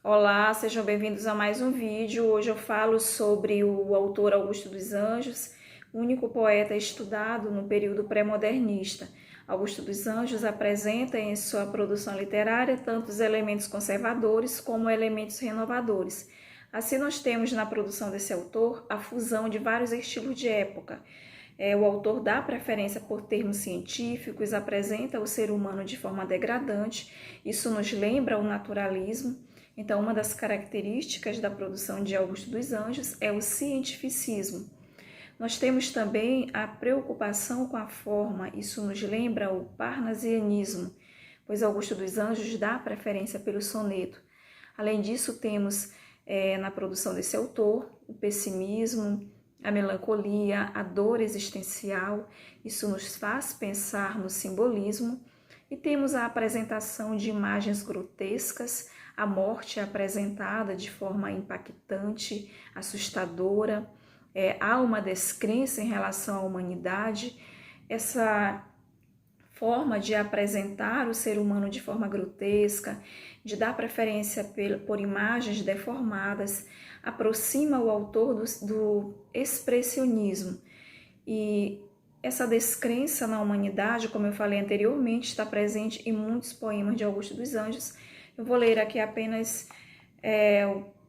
Olá, sejam bem-vindos a mais um vídeo. Hoje eu falo sobre o autor Augusto dos Anjos, único poeta estudado no período pré-modernista. Augusto dos Anjos apresenta em sua produção literária tanto os elementos conservadores como elementos renovadores. Assim, nós temos na produção desse autor a fusão de vários estilos de época. O autor dá preferência por termos científicos, apresenta o ser humano de forma degradante, isso nos lembra o naturalismo. Então, uma das características da produção de Augusto dos Anjos é o cientificismo. Nós temos também a preocupação com a forma, isso nos lembra o parnasianismo, pois Augusto dos Anjos dá preferência pelo soneto. Além disso, temos na produção desse autor o pessimismo, a melancolia, a dor existencial, isso nos faz pensar no simbolismo. E temos a apresentação de imagens grotescas, a morte é apresentada de forma impactante, assustadora, há uma descrença em relação à humanidade. Essa forma de apresentar o ser humano de forma grotesca, de dar preferência por imagens deformadas, aproxima o autor do expressionismo. E essa descrença na humanidade, como eu falei anteriormente, está presente em muitos poemas de Augusto dos Anjos. Eu vou ler aqui apenas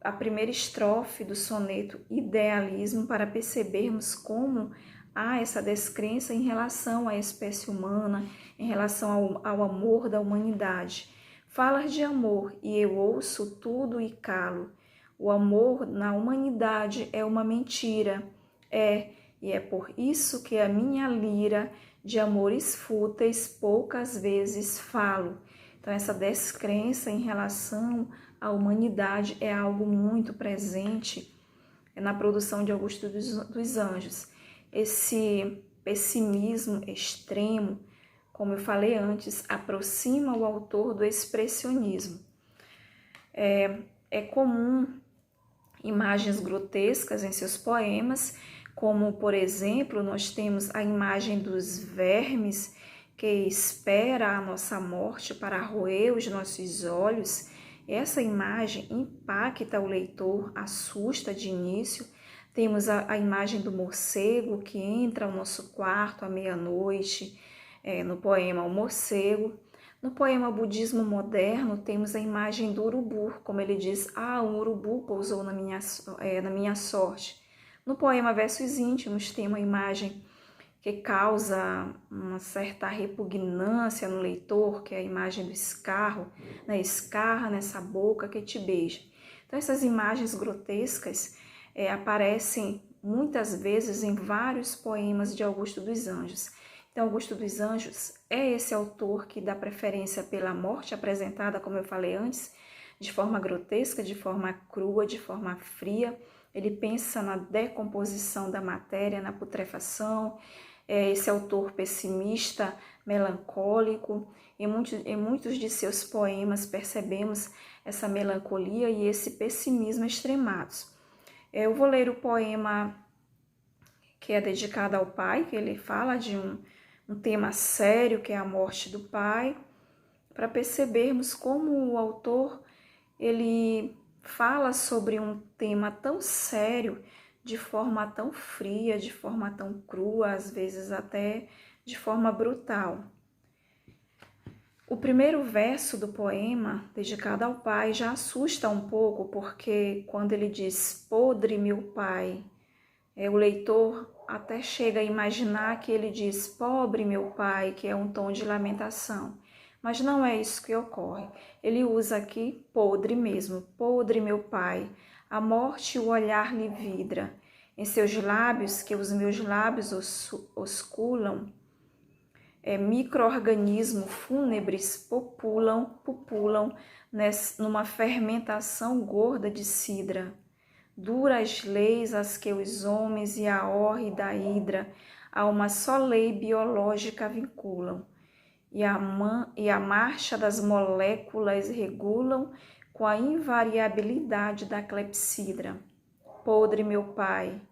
a primeira estrofe do soneto Idealismo para percebermos como há essa descrença em relação à espécie humana, em relação ao amor da humanidade. Falas de amor e eu ouço tudo e calo. O amor na humanidade é uma mentira, e é por isso que a minha lira de amores fúteis poucas vezes falo. Então, essa descrença em relação à humanidade é algo muito presente na produção de Augusto dos Anjos. Esse pessimismo extremo, como eu falei antes, aproxima o autor do expressionismo. É comum imagens grotescas em seus poemas, como, por exemplo, nós temos a imagem dos vermes que espera a nossa morte para roer os nossos olhos. Essa imagem impacta o leitor, assusta de início. Temos a imagem do morcego que entra ao nosso quarto à meia-noite, no poema O Morcego. No poema Budismo Moderno, temos a imagem do urubu, como ele diz, um urubu pousou na minha sorte. No poema Versos Íntimos, tem uma imagem que causa uma certa repugnância no leitor, que é a imagem do escarro, né? Escarra nessa boca que te beija. Então, essas imagens grotescas aparecem muitas vezes em vários poemas de Augusto dos Anjos. Então, Augusto dos Anjos é esse autor que dá preferência pela morte apresentada, como eu falei antes, de forma grotesca, de forma crua, de forma fria. Ele pensa na decomposição da matéria, na putrefação. É esse autor pessimista, melancólico. Em muitos de seus poemas percebemos essa melancolia e esse pessimismo extremados. Eu vou ler o poema que é dedicado ao pai, que ele fala de um tema sério, que é a morte do pai, para percebermos como o autor ele fala sobre um tema tão sério, de forma tão fria, de forma tão crua, às vezes até de forma brutal. O primeiro verso do poema, dedicado ao pai, já assusta um pouco, porque quando ele diz, podre meu pai, o leitor até chega a imaginar que ele diz, pobre meu pai, que é um tom de lamentação. Mas não é isso que ocorre. Ele usa aqui podre mesmo, podre meu pai, a morte e o olhar lhe vidra. Em seus lábios, que os meus lábios osculam, micro-organismos fúnebres pupulam numa fermentação gorda de cidra. Duras leis as que os homens e a hórrida hidra a uma só lei biológica vinculam, e a marcha das moléculas regulam com a invariabilidade da clepsidra. Podre meu pai,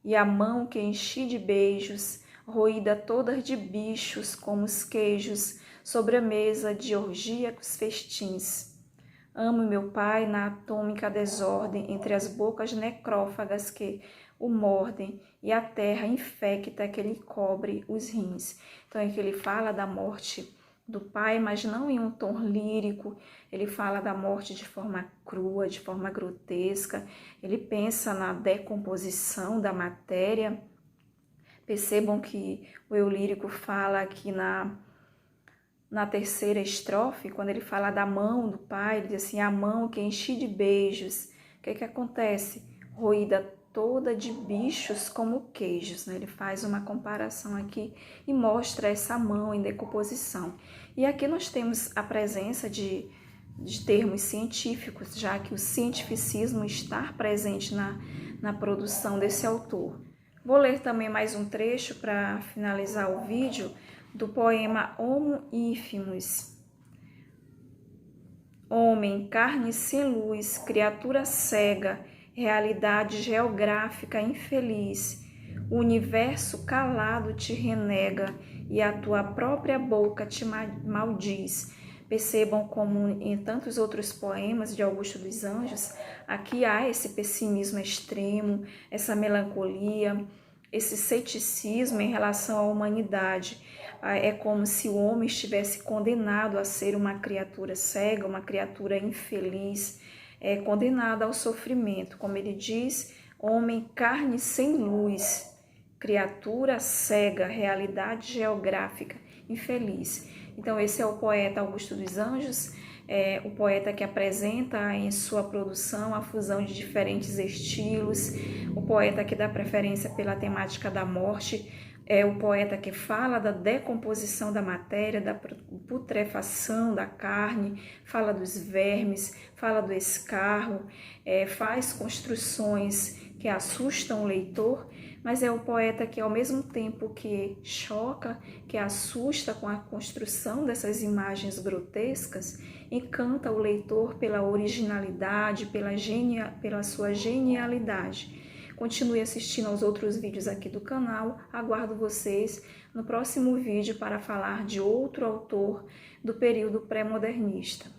e a mão que enchi de beijos, roída toda de bichos como os queijos, sobre a mesa de orgíacos festins. Amo meu pai na atômica desordem entre as bocas necrófagas que o mordem e a terra infecta que lhe cobre os rins. Então é que ele fala da morte do pai, mas não em um tom lírico. Ele fala da morte de forma crua, de forma grotesca. Ele pensa na decomposição da matéria. Percebam que o eu lírico fala aqui na terceira estrofe, quando ele fala da mão do pai, ele diz assim, a mão que enchi de beijos. O que acontece? Roída toda de bichos como queijos, né? Ele faz uma comparação aqui e mostra essa mão em decomposição. E aqui nós temos a presença de termos científicos, já que o cientificismo está presente na produção desse autor. Vou ler também mais um trecho para finalizar o vídeo, do poema Homo Infimos. Homem, carne sem luz, criatura cega, realidade geográfica infeliz, o universo calado te renega e a tua própria boca te maldiz. Percebam como em tantos outros poemas de Augusto dos Anjos, aqui há esse pessimismo extremo, essa melancolia, esse ceticismo em relação à humanidade. É como se o homem estivesse condenado a ser uma criatura cega, uma criatura infeliz, condenada ao sofrimento. Como ele diz, homem, carne sem luz, criatura cega, realidade geográfica, infeliz. Então esse é o poeta Augusto dos Anjos, o poeta que apresenta em sua produção a fusão de diferentes estilos, o poeta que dá preferência pela temática da morte, é o poeta que fala da decomposição da matéria, da putrefação da carne, fala dos vermes, fala do escarro, faz construções que assustam o leitor, mas é o poeta que ao mesmo tempo que choca, que assusta com a construção dessas imagens grotescas, encanta o leitor pela originalidade, pela sua genialidade. Continue assistindo aos outros vídeos aqui do canal, aguardo vocês no próximo vídeo para falar de outro autor do período pré-modernista.